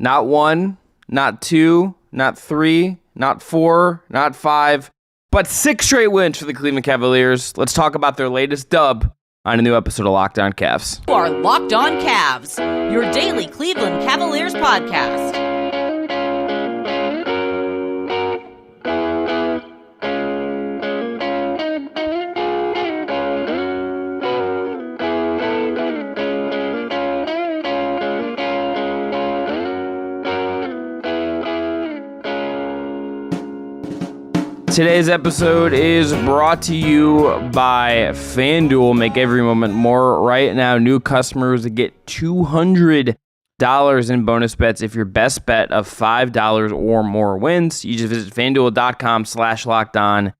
Not 1, not 2, not 3, not 4, not 5, but 6 straight wins for the Cleveland Cavaliers. Let's talk about their latest dub on a new episode of Locked On Cavs. You are Locked On Cavs, your daily Cleveland Cavaliers podcast. Today's episode is brought to you by FanDuel. Make every moment more. Right now, new customers get $200 in bonus bets if your best bet of $5 or more wins. You just visit FanDuel.com/lockedon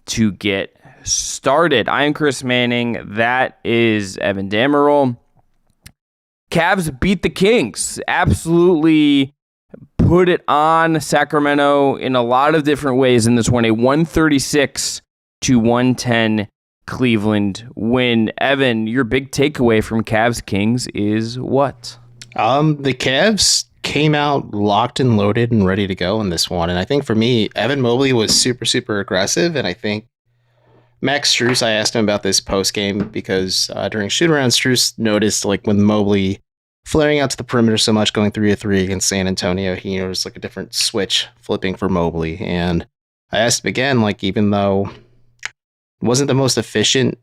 to get started. I am Chris Manning. That is Evan Dammarell. Cavs beat the Kings. Absolutely put it on Sacramento in a lot of different ways in this one. A 136-110 Cleveland win. Evan, your big takeaway from Cavs Kings is what? The Cavs came out locked and loaded and ready to go in this one. And I think for me, Evan Mobley was super aggressive. And I think Max Strus, I asked him about this post game because during shoot around, Strus noticed like when Mobley flaring out to the perimeter so much, going 3-3 against San Antonio, he noticed like a different switch flipping for Mobley. And I asked him again, like, even though it wasn't the most efficient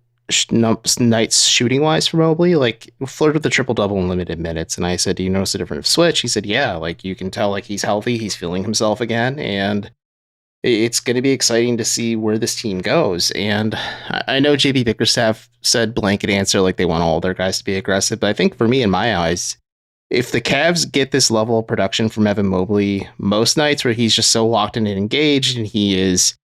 nights shooting wise for Mobley, like flirted with the triple-double in limited minutes. And I said, do you notice a different switch? He said, yeah, like you can tell like he's healthy, he's feeling himself again. And it's going to be exciting to see where this team goes. And I know JB Bickerstaff said blanket answer, like they want all their guys to be aggressive. But I think for me, in my eyes, if the Cavs get this level of production from Evan Mobley most nights where he's just so locked in and engaged and he is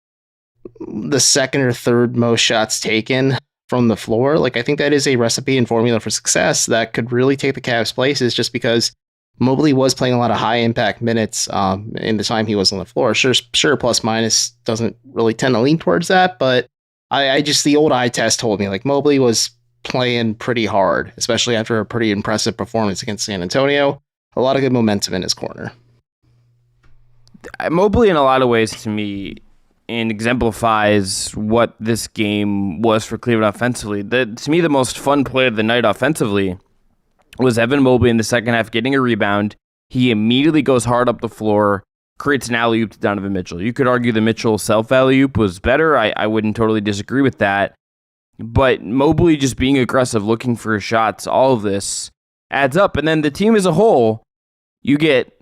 the second or third most shots taken from the floor, like I think that is a recipe and formula for success that could really take the Cavs places, just because Mobley was playing a lot of high impact minutes in the time he was on the floor. Sure, plus minus doesn't really tend to lean towards that, but I just, the old eye test told me like Mobley was playing pretty hard, especially after a pretty impressive performance against San Antonio. A lot of good momentum in his corner. Mobley, in a lot of ways, to me, and exemplifies what this game was for Cleveland offensively. To me, the most fun play of the night offensively was Evan Mobley in the second half getting a rebound. He immediately goes hard up the floor, creates an alley-oop to Donovan Mitchell. You could argue the Mitchell self-alley-oop was better. I wouldn't totally disagree with that. But Mobley just being aggressive, looking for shots, all of this adds up. And then the team as a whole, you get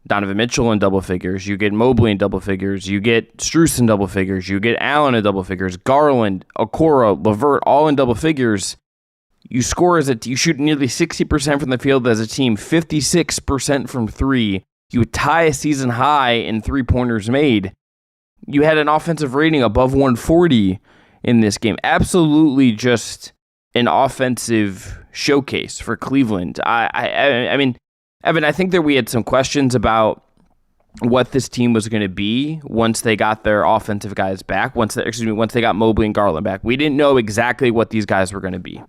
Donovan Mitchell in double figures, you get Mobley in double figures, you get Strus in double figures, you get Allen in double figures, Garland, Okoro, LeVert, all in double figures. You score you shoot nearly 60% from the field as a team, 56% from three. You tie a season high in three-pointers made. You had an offensive rating above 140 in this game. Absolutely just an offensive showcase for Cleveland. I mean, Evan, I think that we had some questions about what this team was going to be once they got their offensive guys back, once they got Mobley and Garland back. We didn't know exactly what these guys were going to be,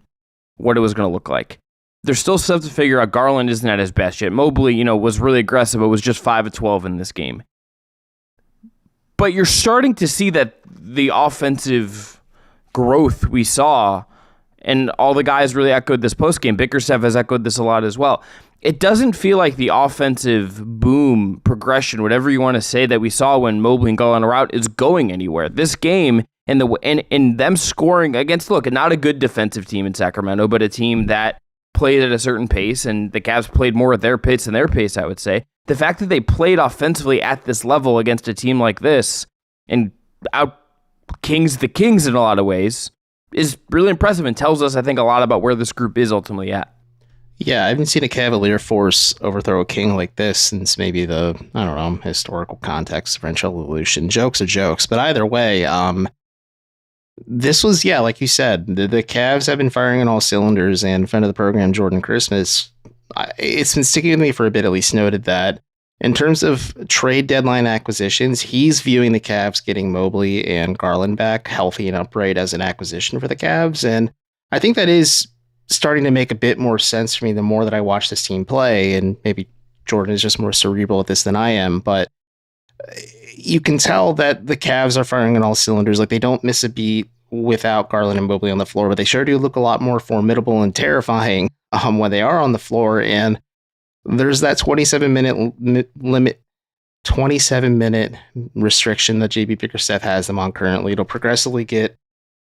what it was going to look like. There's still stuff to figure out. Garland isn't at his best yet. Mobley, was really aggressive, but was just 5 of 12 in this game. But you're starting to see that the offensive growth we saw, and all the guys really echoed this postgame. Bickerstaff has echoed this a lot as well. It doesn't feel like the offensive boom, progression, whatever you want to say, that we saw when Mobley and Garland were out is going anywhere. This game and them scoring against, not a good defensive team in Sacramento, but a team that played at a certain pace, and the Cavs played more at their pace than their pace, I would say. The fact that they played offensively at this level against a team like this and out Kings the Kings in a lot of ways is really impressive and tells us, I think, a lot about where this group is ultimately at. Yeah, I haven't seen a Cavalier force overthrow a King like this since maybe the, historical context of French Revolution. Jokes are jokes, but either way, this was, like you said, the Cavs have been firing on all cylinders, and friend of the program, Jordan Christmas, it's been sticking with me for a bit, at least noted that in terms of trade deadline acquisitions, he's viewing the Cavs getting Mobley and Garland back healthy and upright as an acquisition for the Cavs. And I think that is starting to make a bit more sense for me the more that I watch this team play, and maybe Jordan is just more cerebral at this than I am, but you can tell that the Cavs are firing on all cylinders. Like, they don't miss a beat without Garland and Mobley on the floor, but they sure do look a lot more formidable and terrifying when they are on the floor. And there's that 27-minute limit, 27-minute restriction that JB Bickerstaff has them on currently. It'll progressively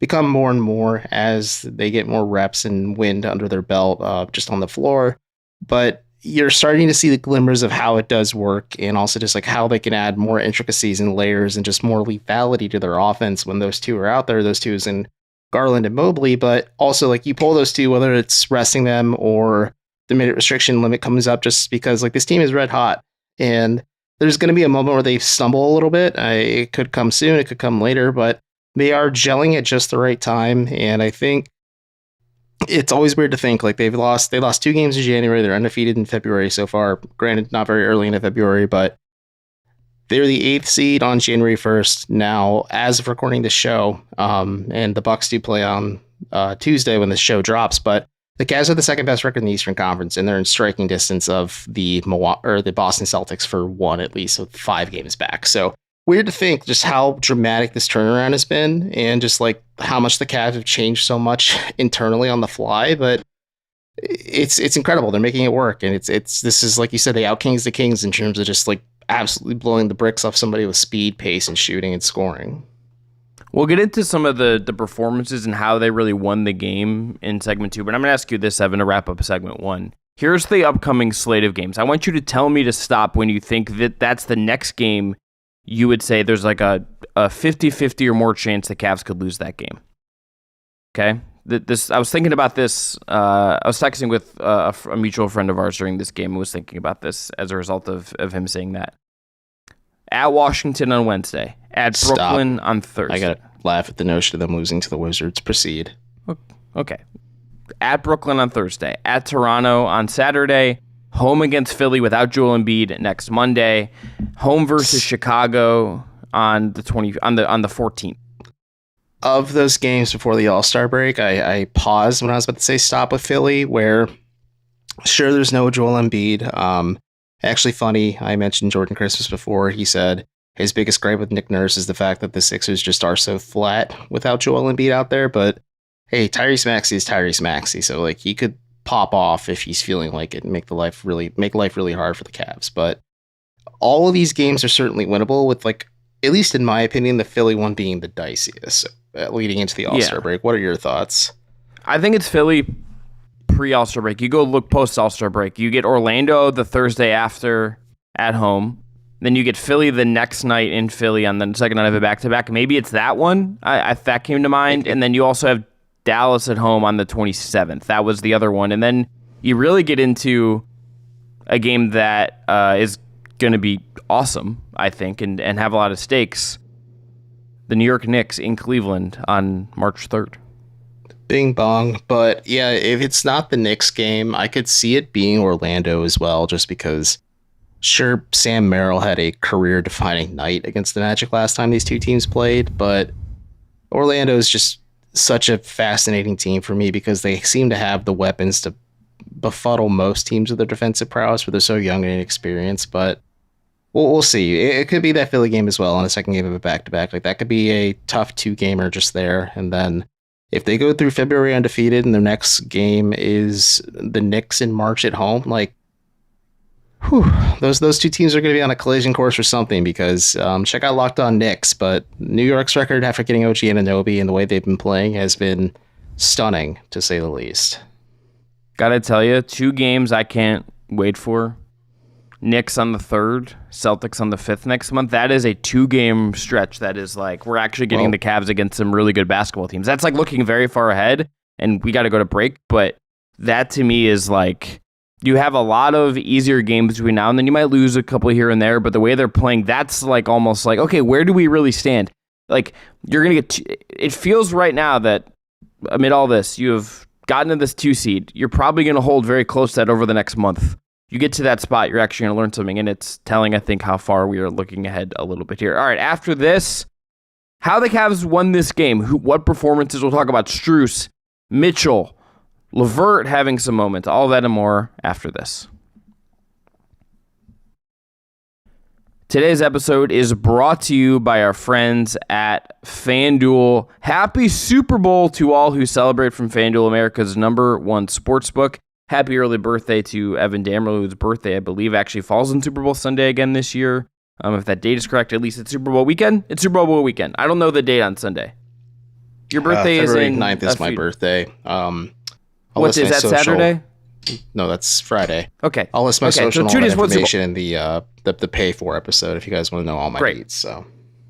become more and more as they get more reps and wind under their belt just on the floor. But you're starting to see the glimmers of how it does work, and also just like how they can add more intricacies and layers and just more lethality to their offense when those two are out there. Those two is in Garland and Mobley, but also like you pull those two, whether it's resting them or the minute restriction limit comes up, just because like this team is red hot, and there's going to be a moment where they stumble a little bit. It could come soon, it could come later, but they are gelling at just the right time. And I think it's always weird to think like they lost 2 games in January. They're undefeated in February so far. Granted, not very early into February, but they're the 8th seed on January 1st now, as of recording the show. And the Bucks do play on Tuesday when the show drops. But the Cavs have the second best record in the Eastern Conference, and they're in striking distance of the Boston Celtics for one, at least, with 5 games back. So weird to think just how dramatic this turnaround has been, and just like how much the Cavs have changed so much internally on the fly. But it's incredible. They're making it work, and this is, like you said, they out-Kings the Kings in terms of just like absolutely blowing the bricks off somebody with speed, pace, and shooting and scoring. We'll get into some of the performances and how they really won the game in segment 2, but I'm going to ask you this, Evan, to wrap up segment 1. Here's the upcoming slate of games. I want you to tell me to stop when you think that that's the next game you would say there's like a 50-50 or more chance the Cavs could lose that game. Okay? I was thinking about this. I was texting with a mutual friend of ours during this game and was thinking about this as a result of him saying that. At Washington on Wednesday. At Brooklyn on Thursday. I got to laugh at the notion of them losing to the Wizards. Proceed. Okay. At Brooklyn on Thursday. At Toronto on Saturday. Home against Philly without Joel Embiid next Monday. Home versus Chicago on the 14th. Of those games before the All-Star break, I paused when I was about to say stop with Philly, where sure there's no Joel Embiid. Actually funny, I mentioned Jordan Christmas before. He said his biggest gripe with Nick Nurse is the fact that the Sixers just are so flat without Joel Embiid out there. But hey, Tyrese Maxey is Tyrese Maxey, so like he could pop off if he's feeling like it and make life really hard for the Cavs. But all of these games are certainly winnable, with like, at least in my opinion, the Philly one being the diciest leading into the All-Star break. What are your thoughts? I think it's Philly pre-All-Star break. You go look post-All-Star break. You get Orlando the Thursday after at home. Then you get Philly the next night in Philly on the second night of a back-to-back. Maybe it's that one. That came to mind. And then you also have Dallas at home on the 27th. That was the other one. And then you really get into a game that is going to be awesome, I think, and have a lot of stakes. The New York Knicks in Cleveland on March 3rd. Bing bong. But yeah, if it's not the Knicks game, I could see it being Orlando as well, just because sure, Sam Merrill had a career-defining night against the Magic last time these two teams played, but Orlando is just such a fascinating team for me because they seem to have the weapons to befuddle most teams with their defensive prowess, but they're so young and inexperienced. But we'll see. It could be that Philly game as well on the second game of a back-to-back. Like, that could be a tough 2-gamer just there. And then if they go through February undefeated and their next game is the Knicks in March at home, like, whew, those two teams are going to be on a collision course or something, because check out Locked On Knicks, but New York's record after getting OG Anunoby and the way they've been playing has been stunning, to say the least. Gotta tell you, 2 games I can't wait for. Knicks on the 3rd, Celtics on the 5th next month. That is a 2-game stretch that is like, we're actually getting the Cavs against some really good basketball teams. That's like looking very far ahead, and we got to go to break, but that to me is like, you have a lot of easier games between now and then. You might lose a couple here and there, but the way they're playing, that's like almost like, okay, where do we really stand? Like, you're going to get, it feels right now that amid all this, you have gotten to this 2 seed. You're probably going to hold very close to that over the next month. You get to that spot, you're actually going to learn something, and it's telling, I think, how far we are looking ahead a little bit here. All right, after this, how the Cavs won this game, what performances, we'll talk about Strus, Mitchell, LeVert having some moments, all that and more after this. Today's episode is brought to you by our friends at FanDuel. Happy Super Bowl to all who celebrate from FanDuel, America's #1 sportsbook. Happy early birthday to Evan Dammarell, whose birthday, I believe, actually falls on Super Bowl Sunday again this year. If that date is correct, at least it's Super Bowl weekend. It's Super Bowl weekend. I don't know the date on Sunday. Your birthday is February in... 9th is my birthday. What is that, Saturday? No, that's Friday. Okay. I'll list my social and all 2 that days, information in the pay for episode if you guys want to know all my dates.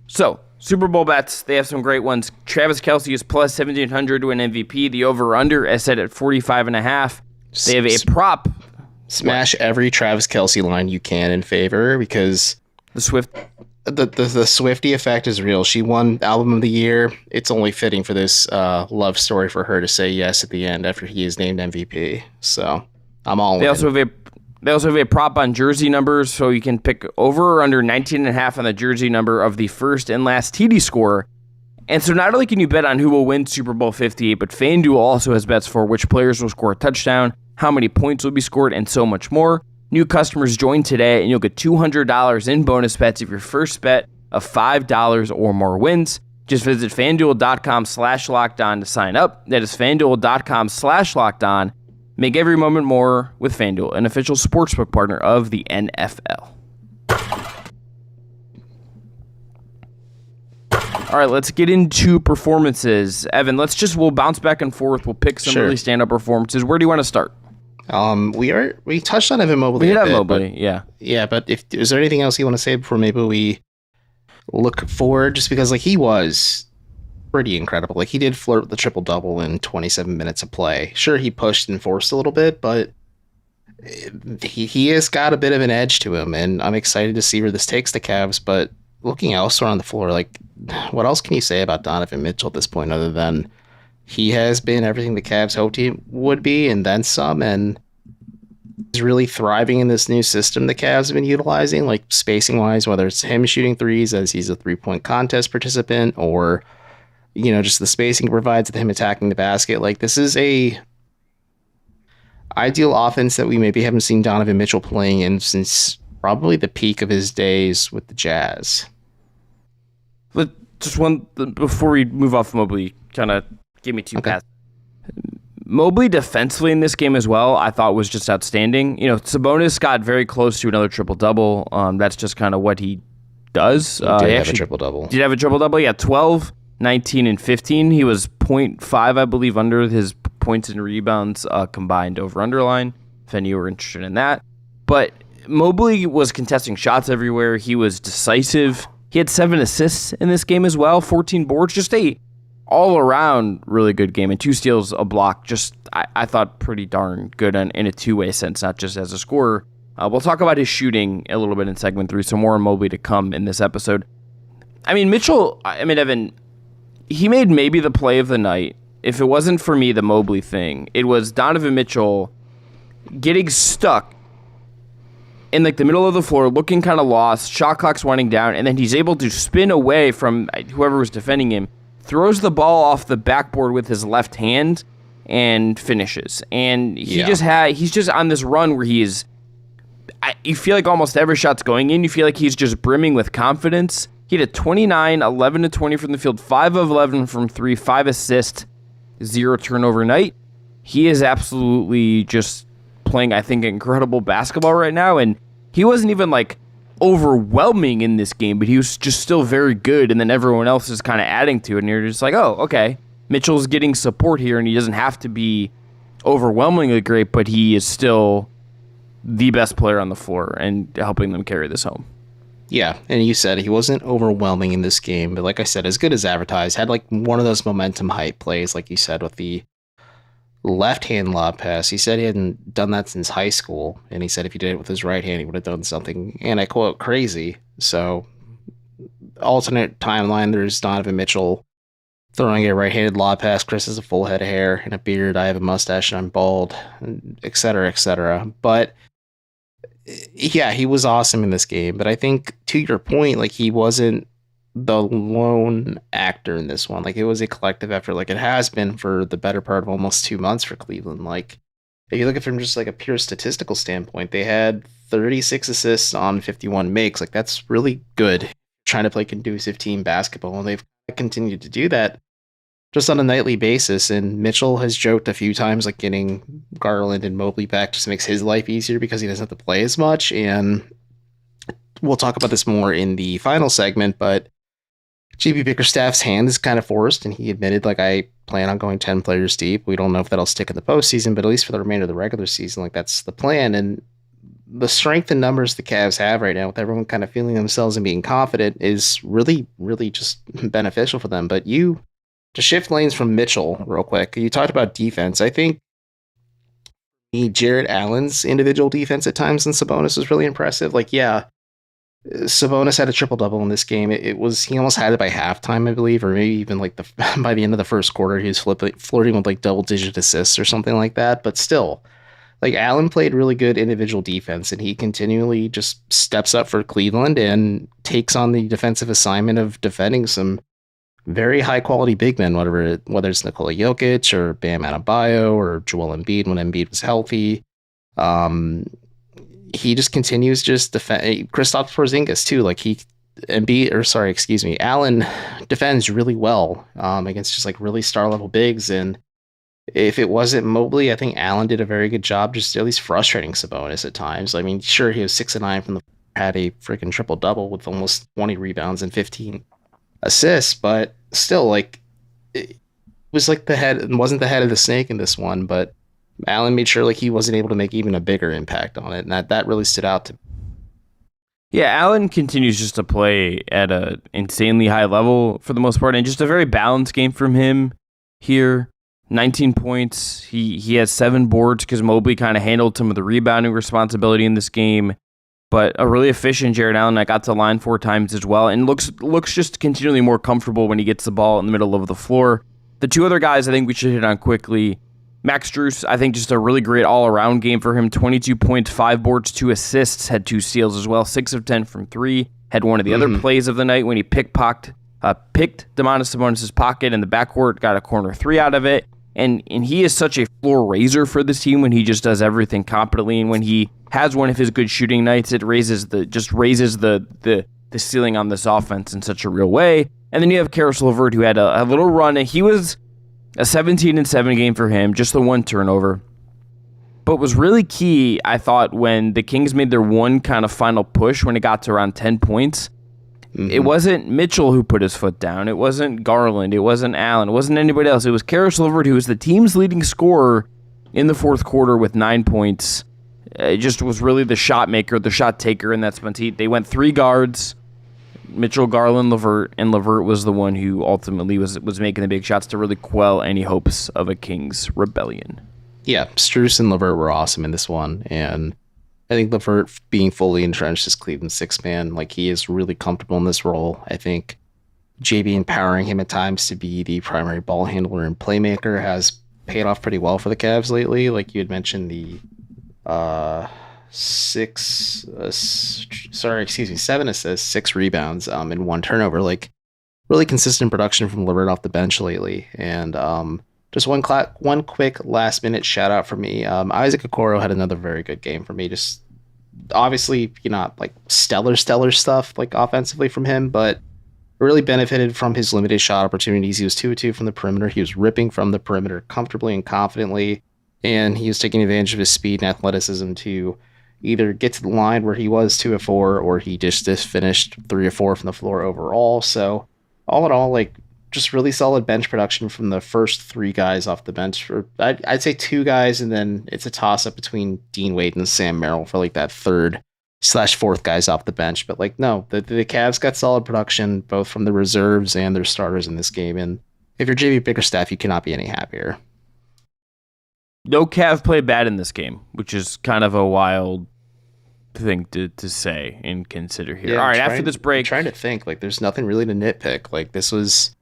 So, Super Bowl bets, they have some great ones. Travis Kelce is plus 1,700 to win MVP. The over-under is set at 45.5. They have a prop. Smash every Travis Kelce line you can in favor because the Swiftie effect is real. She won Album of the Year. It's only fitting for this love story for her to say yes at the end after he is named MVP. So I'm all in. They also have a prop on jersey numbers, so you can pick over or under 19.5 on the jersey number of the first and last TD score. And so not only can you bet on who will win Super Bowl 58, but FanDuel also has bets for which players will score a touchdown, how many points will be scored, and so much more. New customers join today, and you'll get $200 in bonus bets if your first bet of $5 or more wins. Just visit FanDuel.com/lockedon to sign up. That is FanDuel.com/lockedon. Make every moment more with FanDuel, an official sportsbook partner of the NFL. All right, let's get into performances. Evan, we'll bounce back and forth. We'll pick some really stand-up performances. Where do you want to start? We touched on Evan Mobley. We did have Mobley, yeah. Yeah, but is there anything else you want to say before maybe we look forward? Just because he was pretty incredible. He did flirt with the triple-double in 27 minutes of play. Sure, he pushed and forced a little bit, but he has got a bit of an edge to him, and I'm excited to see where this takes the Cavs. But looking elsewhere on the floor, what else can you say about Donovan Mitchell at this point other than he has been everything the Cavs hoped he would be and then some, and he's really thriving in this new system the Cavs have been utilizing, spacing-wise, whether it's him shooting threes as he's a three-point contest participant or, just the spacing it provides with him attacking the basket. This is a ideal offense that we maybe haven't seen Donovan Mitchell playing in since probably the peak of his days with the Jazz. But just one, before we move off Mobley, kind of give me two passes. Mobley defensively in this game as well, I thought was just outstanding. Sabonis got very close to another triple-double. That's just kind of what he does. He did have a triple-double. Did have a triple-double? Yeah, 12, 19, and 15. He was 0.5, I believe, under his points and rebounds combined over-underline, if any of you were interested in that. But Mobley was contesting shots everywhere. He was decisive. He had 7 assists in this game as well, 14 boards, just a all-around really good game, and 2 steals, a block. Just, I thought, pretty darn good in a two-way sense, not just as a scorer. We'll talk about his shooting a little bit in segment 3, so more on Mobley to come in this episode. Evan, he made maybe the play of the night. If it wasn't for me, the Mobley thing, it was Donovan Mitchell getting stuck in the middle of the floor, looking kind of lost, shot clock's winding down, and then he's able to spin away from whoever was defending him, throws the ball off the backboard with his left hand, and finishes. And he's just on this run where you feel like almost every shot's going in. You feel like he's just brimming with confidence. He had a 29, 11 to 20 from the field, 5 of 11 from 3, 5 assists, 0 turnover night. He is absolutely just playing, I think, incredible basketball right now. And he wasn't even overwhelming in this game, but he was just still very good, and then everyone else is kind of adding to it, and you're just oh, okay. Mitchell's getting support here, and he doesn't have to be overwhelmingly great, but he is still the best player on the floor and helping them carry this home. Yeah, and you said he wasn't overwhelming in this game, but like I said, as good as advertised, had one of those momentum hype plays, like you said, with the left-hand lob pass. He said he hadn't done that since high school, and he said if he did it with his right hand, he would have done something, and I quote, crazy. So, alternate timeline, there's Donovan Mitchell throwing a right-handed lob pass. Chris has a full head of hair and a beard. I have a mustache and I'm bald, et cetera, et cetera. But, yeah, he was awesome in this game. But I think, to your point, he wasn't the lone actor in this one. It was a collective effort, it has been for the better part of almost 2 months for Cleveland. If you look at it from just a pure statistical standpoint, they had 36 assists on 51 makes. Like, that's really good. Trying to play conducive team basketball, and they've continued to do that just on a nightly basis. And Mitchell has joked a few times, like getting Garland and Mobley back just makes his life easier because he doesn't have to play as much. And we'll talk about this more in the final segment, but JB Bickerstaff's hand is kind of forced, and he admitted, like, I plan on going 10 players deep. We don't know if that'll stick in the postseason, but at least for the remainder of the regular season, like, that's the plan. And the strength and numbers the Cavs have right now, with everyone kind of feeling themselves and being confident, is really, really just beneficial for them. But to shift lanes from Mitchell real quick, you talked about defense. I think Jared Allen's individual defense at times in Sabonis was really impressive. Like, yeah, Sabonis had a triple-double in this game. He almost had it by halftime, I believe, or maybe even like by the end of the first quarter, he was flirting with like double-digit assists or something like that. But still, like, Allen played really good individual defense, and he continually just steps up for Cleveland and takes on the defensive assignment of defending some very high-quality big men, whether it's Nikola Jokic or Bam Adebayo or Joel Embiid when Embiid was healthy. He just continues just defend Kristaps Porzingis too. Like, Allen defends really well against just like really star level bigs. And if it wasn't Mobley, I think Allen did a very good job, just at least frustrating Sabonis at times. I mean, sure, he was 6-9 from had a freaking triple double with almost 20 rebounds and 15 assists, but still, like, it was like wasn't the head of the snake in this one, but Allen made sure like he wasn't able to make even a bigger impact on it, and that really stood out to me. Yeah, Allen continues just to play at an insanely high level for the most part, and just a very balanced game from him here. 19 points. He has 7 boards because Mobley kind of handled some of the rebounding responsibility in this game, but a really efficient Jared Allen that got to the line 4 times as well, and looks just continually more comfortable when he gets the ball in the middle of the floor. The 2 other guys I think we should hit on quickly. Max Strus, I think just a really great all-around game for him. 22 points, 5 boards, 2 assists, had 2 steals as well. 6 of 10 from 3. Had one of the other plays of the night when he picked Domantas Sabonis' pocket in the backcourt, got a corner 3 out of it. And he is such a floor raiser for this team when he just does everything competently. And when he has one of his good shooting nights, it raises the ceiling on this offense in such a real way. And then you have Karis LeVert, who had a little run, and he was a 17-7 game for him, just the 1 turnover. But was really key, I thought, when the Kings made their one kind of final push when it got to around 10 points. It wasn't Mitchell who put his foot down. It wasn't Garland. It wasn't Allen. It wasn't anybody else. It was Karis LeVert, who was the team's leading scorer in the fourth quarter with 9 points. It just was really the shot maker, the shot taker in that spot. They went 3 guards. Mitchell, Garland, LeVert, and LeVert was the one who ultimately was making the big shots to really quell any hopes of a Kings rebellion. Yeah, Strus and LeVert were awesome in this one, and I think LeVert being fully entrenched as Cleveland's 6th man, like, he is really comfortable in this role. I think JB empowering him at times to be the primary ball handler and playmaker has paid off pretty well for the Cavs lately. Like you had mentioned, the 7 assists, 6 rebounds, and 1 turnover. Like, really consistent production from LeVert off the bench lately. And just one quick last minute shout out for me. Isaac Okoro had another very good game for me. Just obviously, not like stellar stuff like offensively from him, but really benefited from his limited shot opportunities. He was 2-2 from the perimeter. He was ripping from the perimeter comfortably and confidently, and he was taking advantage of his speed and athleticism to either get to the line where he was 2-4, or he just finished 3-4 from the floor overall. So all in all, like, just really solid bench production from the first 3 guys off the bench. I'd say 2 guys, and then it's a toss-up between Dean Wade and Sam Merrill for like that 3rd/4th guys off the bench. But like, no, the Cavs got solid production both from the reserves and their starters in this game. And if you're JB Bickerstaff, you cannot be any happier. No Cav played bad in this game, which is kind of a wild thing to say and consider here. Yeah, all right, after this break, I'm trying to think, like, there's nothing really to nitpick. Like, this was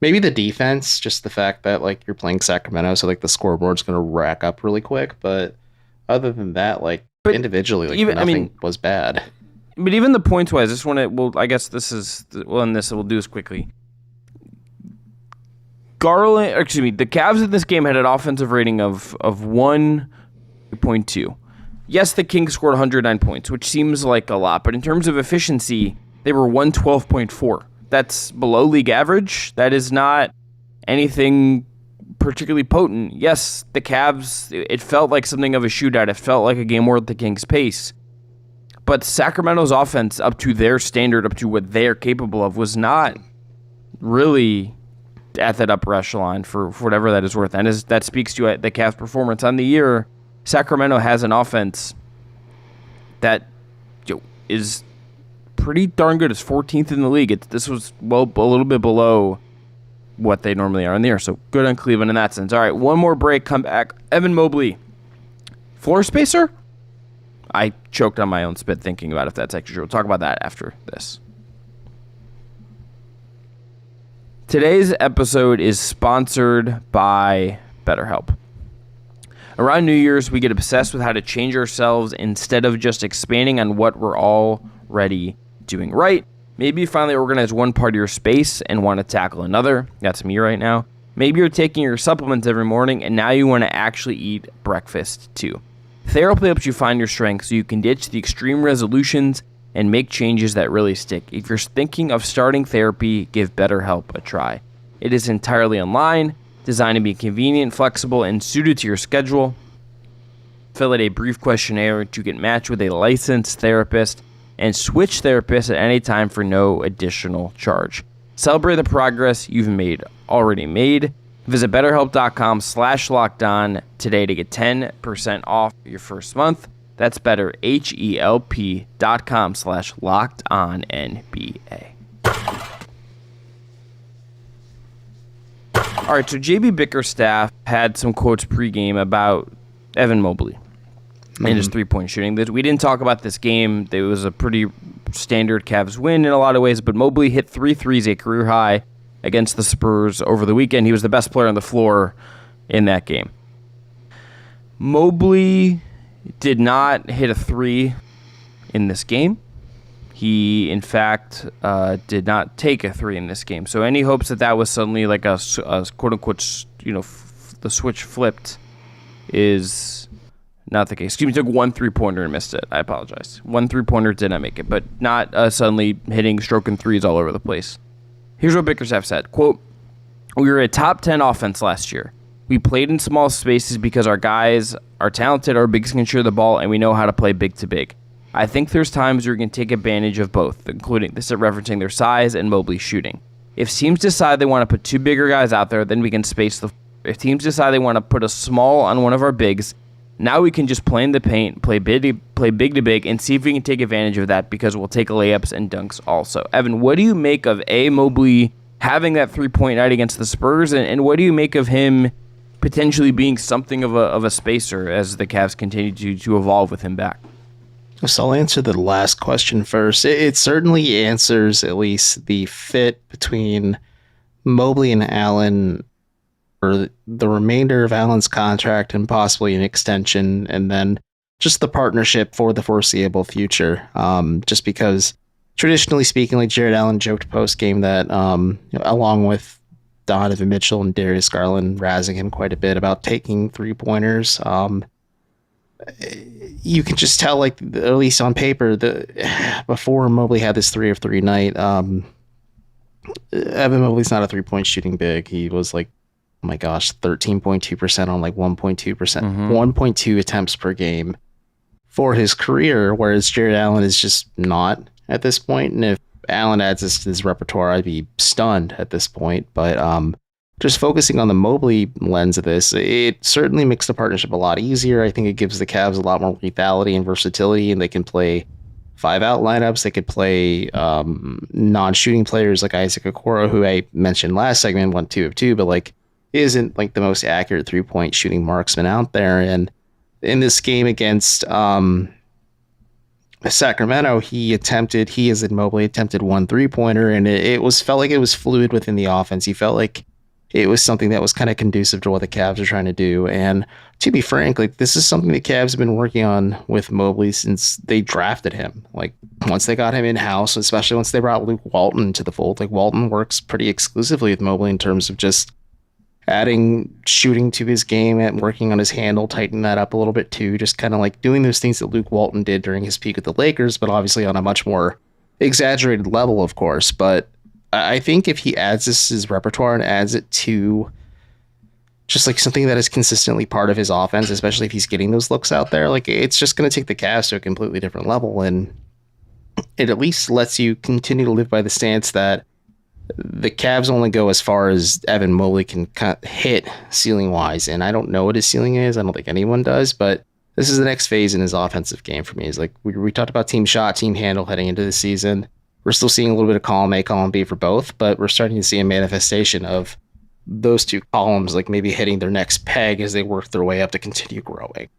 maybe the defense, just the fact that, like, you're playing Sacramento, so like the scoreboard's going to rack up really quick. But other than that, like, individually, like, nothing was bad. But even the points wise, this one, I guess we'll end this. We'll do this quickly. The Cavs in this game had an offensive rating of 1.2. Yes, the Kings scored 109 points, which seems like a lot, but in terms of efficiency, they were 112.4. That's below league average. That is not anything particularly potent. Yes, the Cavs, it felt like something of a shootout. It felt like a game where the Kings' pace. But Sacramento's offense, up to their standard, up to what they're capable of, was not really at that upper echelon for whatever that is worth. And as that speaks to the Cavs' performance on the year, Sacramento has an offense that is pretty darn good. It's 14th in the league. This was a little bit below what they normally are in the year. So good on Cleveland in that sense. All right, one more break, come back. Evan Mobley, floor spacer? I choked on my own spit thinking about if that's actually true. We'll talk about that after this. Today's episode is sponsored by BetterHelp. Around New Year's, we get obsessed with how to change ourselves instead of just expanding on what we're already doing right. Maybe you finally organize one part of your space and want to tackle another. That's me right now. Maybe you're taking your supplements every morning and now you want to actually eat breakfast too. Therapy helps you find your strengths so you can ditch the extreme resolutions and make changes that really stick. If you're thinking of starting therapy, give BetterHelp a try. It is entirely online, designed to be convenient, flexible, and suited to your schedule. Fill out a brief questionnaire to get matched with a licensed therapist and switch therapists at any time for no additional charge. Celebrate the progress you've already made. Visit BetterHelp.com /lockedon today to get 10% off your first month. That's BetterHelp.com /lockedonnba. All right, so JB Bickerstaff had some quotes pregame about Evan Mobley and his three-point shooting. We didn't talk about this game. It was a pretty standard Cavs win in a lot of ways, but Mobley hit 3 threes, a career high, against the Spurs over the weekend. He was the best player on the floor in that game. Mobley did not hit a three in this game. He, in fact, did not take a three in this game. So any hopes that was suddenly like a quote-unquote, the switch flipped is not the case. Excuse me, took 1 3-pointer and missed it. I apologize. 1 3-pointer did not make it, but not suddenly stroking threes all over the place. Here's what Bickerstaff said, quote, "We were a top 10 offense last year. We played in small spaces because our guys are talented, our bigs can share the ball, and we know how to play big to big. I think there's times where we can take advantage of both, including," this is referencing their size and Mobley shooting. "If teams decide they want to put 2 bigger guys out there, then we can space the. If teams decide they want to put a small on one of our bigs, now we can just play in the paint, play big to big, and see if we can take advantage of that because we'll take layups and dunks also." Evan, what do you make of Mobley having that 3-point night against the Spurs, and what do you make of him potentially being something of a spacer as the Cavs continue to evolve with him back? So I'll answer the last question first. It certainly answers at least the fit between Mobley and Allen for the remainder of Allen's contract and possibly an extension, and then just the partnership for the foreseeable future. Just because, traditionally speaking, like Jared Allen joked post-game that along with Donovan Mitchell and Darius Garland razzing him quite a bit about taking 3-pointers, you can just tell, like, at least on paper, before Mobley had this 3 of 3 night, Evan Mobley's not a 3-point shooting big. He was like, oh my gosh, 13.2% on like 1.2%, 1.2 attempts per game for his career, whereas Jared Allen is just not at this point. And if Allen adds this to his repertoire, I'd be stunned at this point. But just focusing on the Mobley lens of this, it certainly makes the partnership a lot easier. I think it gives the Cavs a lot more lethality and versatility, and they can play 5-out lineups. They could play non-shooting players like Isaac Okoro, who I mentioned last segment, went 2 of 2, but like isn't like the most accurate 3-point shooting marksman out there. And in this game against Sacramento, he as in Mobley attempted 1 3-pointer, and it felt like it was fluid within the offense. He felt like it was something that was kind of conducive to what the Cavs are trying to do. And to be frank, like, this is something the Cavs have been working on with Mobley since they drafted him. Like, once they got him in-house, especially once they brought Luke Walton to the fold, like, Walton works pretty exclusively with Mobley in terms of just adding shooting to his game and working on his handle, tightening that up a little bit too. Just kind of like doing those things that Luke Walton did during his peak at the Lakers, but obviously on a much more exaggerated level, of course. But I think if he adds this to his repertoire and adds it to just like something that is consistently part of his offense, especially if he's getting those looks out there, like it's just going to take the Cavs to a completely different level. And it at least lets you continue to live by the stance that the Cavs only go as far as Evan Mobley can kind of hit ceiling wise. And I don't know what his ceiling is. I don't think anyone does, but this is the next phase in his offensive game for me. Is like we talked about team shot, team handle heading into the season. We're still seeing a little bit of column A, column B for both, but we're starting to see a manifestation of those two columns, like maybe hitting their next peg as they work their way up to continue growing.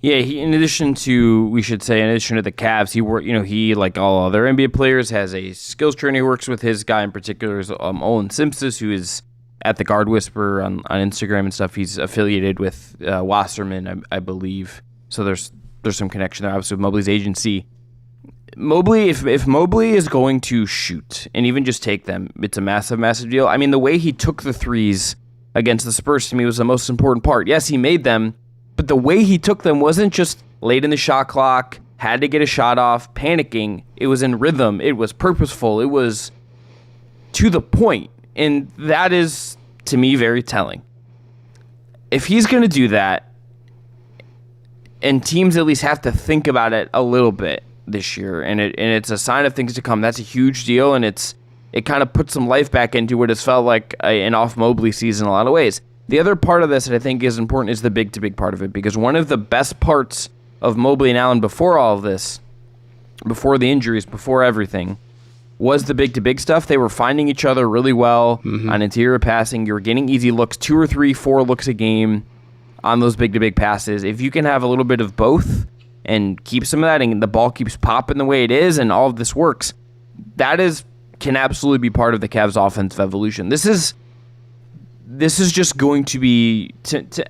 Yeah, in addition to the Cavs, he like all other NBA players has a skills trainer he works with. His guy in particular is Olin Simpson, who is at the Guard Whisperer on Instagram and stuff. He's affiliated with Wasserman, I believe. So there's some connection there, obviously, with Mobley's agency. Mobley, if Mobley is going to shoot and even just take them, it's a massive, massive deal. I mean, the way he took the threes against the Spurs to me was the most important part. Yes, he made them, but the way he took them wasn't just late in the shot clock, had to get a shot off, panicking. It was in rhythm. It was purposeful. It was to the point. And that is, to me, very telling. If he's going to do that, and teams at least have to think about it a little bit this year, and it's a sign of things to come, that's a huge deal, and it kind of puts some life back into what has felt like an off-Mobley season in a lot of ways. The other part of this that I think is important is the big-to-big part of it, because one of the best parts of Mobley and Allen before all of this, before the injuries, before everything, was the big-to-big stuff. They were finding each other really well on interior passing. You were getting easy looks, 2 or 3, 4 looks a game on those big-to-big passes. If you can have a little bit of both and keep some of that, and the ball keeps popping the way it is, and all of this works, can absolutely be part of the Cavs' offensive evolution. This is just going to be,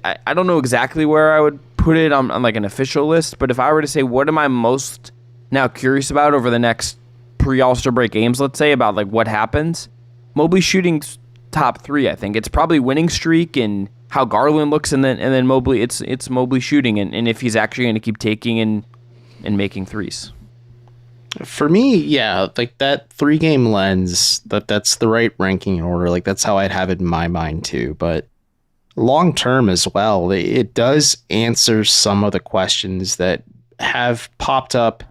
I don't know exactly where I would put it on like an official list, but if I were to say what am I most now curious about over the next pre-All-Star break games, let's say, about like what happens, Mobley shooting top 3, I think. It's probably winning streak and how Garland looks, and then Mobley, it's Mobley shooting, and if he's actually going to keep taking and making threes. For me, yeah, like that 3-game lens, that's the right ranking order. Like that's how I'd have it in my mind too. But long term as well, it does answer some of the questions that have popped up,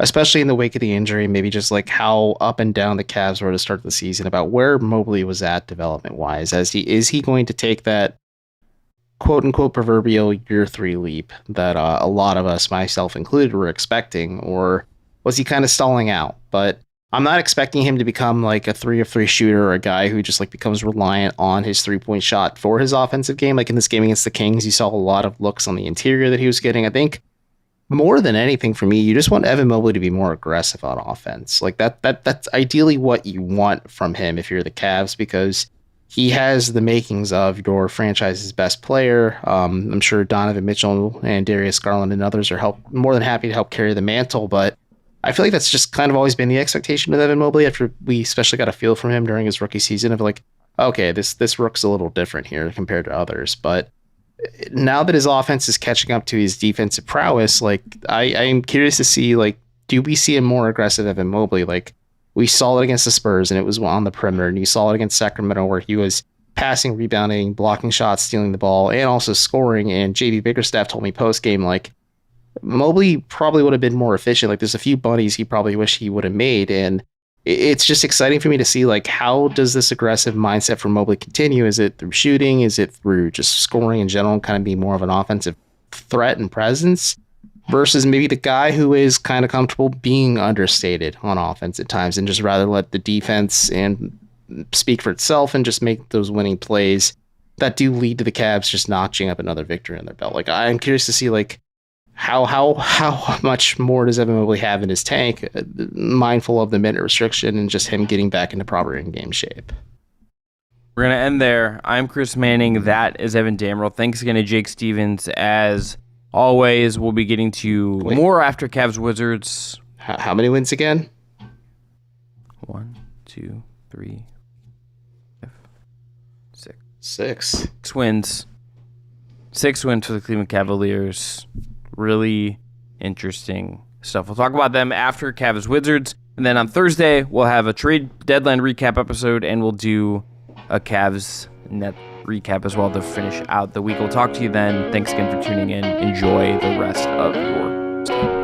especially in the wake of the injury. Maybe just like how up and down the Cavs were to start the season, about where Mobley was at development wise. Is he going to take that quote unquote proverbial year 3 leap that a lot of us, myself included, were expecting, or was he kind of stalling out? But I'm not expecting him to become like a 3 of 3 shooter, or a guy who just like becomes reliant on his 3-point shot for his offensive game. Like in this game against the Kings, you saw a lot of looks on the interior that he was getting. I think more than anything for me, you just want Evan Mobley to be more aggressive on offense. Like that's ideally what you want from him if you're the Cavs, because he has the makings of your franchise's best player. I'm sure Donovan Mitchell and Darius Garland and others are more than happy to help carry the mantle, but I feel like that's just kind of always been the expectation with Evan Mobley, after we especially got a feel from him during his rookie season of like, okay, this rook's a little different here compared to others. But now that his offense is catching up to his defensive prowess, like I'm curious to see, like, do we see a more aggressive Evan Mobley? Like we saw it against the Spurs and it was on the perimeter, and you saw it against Sacramento where he was passing, rebounding, blocking shots, stealing the ball, and also scoring. And JB Bickerstaff told me post game, like, Mobley probably would have been more efficient. Like there's a few bunnies he probably wish he would have made. And it's just exciting for me to see, like, how does this aggressive mindset for Mobley continue? Is it through shooting? Is it through just scoring in general, kind of be more of an offensive threat and presence, versus maybe the guy who is kind of comfortable being understated on offense at times and just rather let the defense and speak for itself and just make those winning plays that do lead to the Cavs just notching up another victory on their belt. Like I'm curious to see, like, how much more does Evan Mobley have in his tank, mindful of the minute restriction and just him getting back into proper in-game shape. We're going to end there. I'm Chris Manning. That is Evan Dammarell. Thanks again to Jake Stevens. As always, we'll be getting to more after Cavs Wizards. How many wins again? 1, 2, 3, 5, 6, 6. 6 wins. 6 wins for the Cleveland Cavaliers. Really interesting stuff. We'll talk about them after Cavs Wizards. And then on Thursday, we'll have a trade deadline recap episode, and we'll do a Cavs net recap as well to finish out the week. We'll talk to you then. Thanks again for tuning in. Enjoy the rest of your day.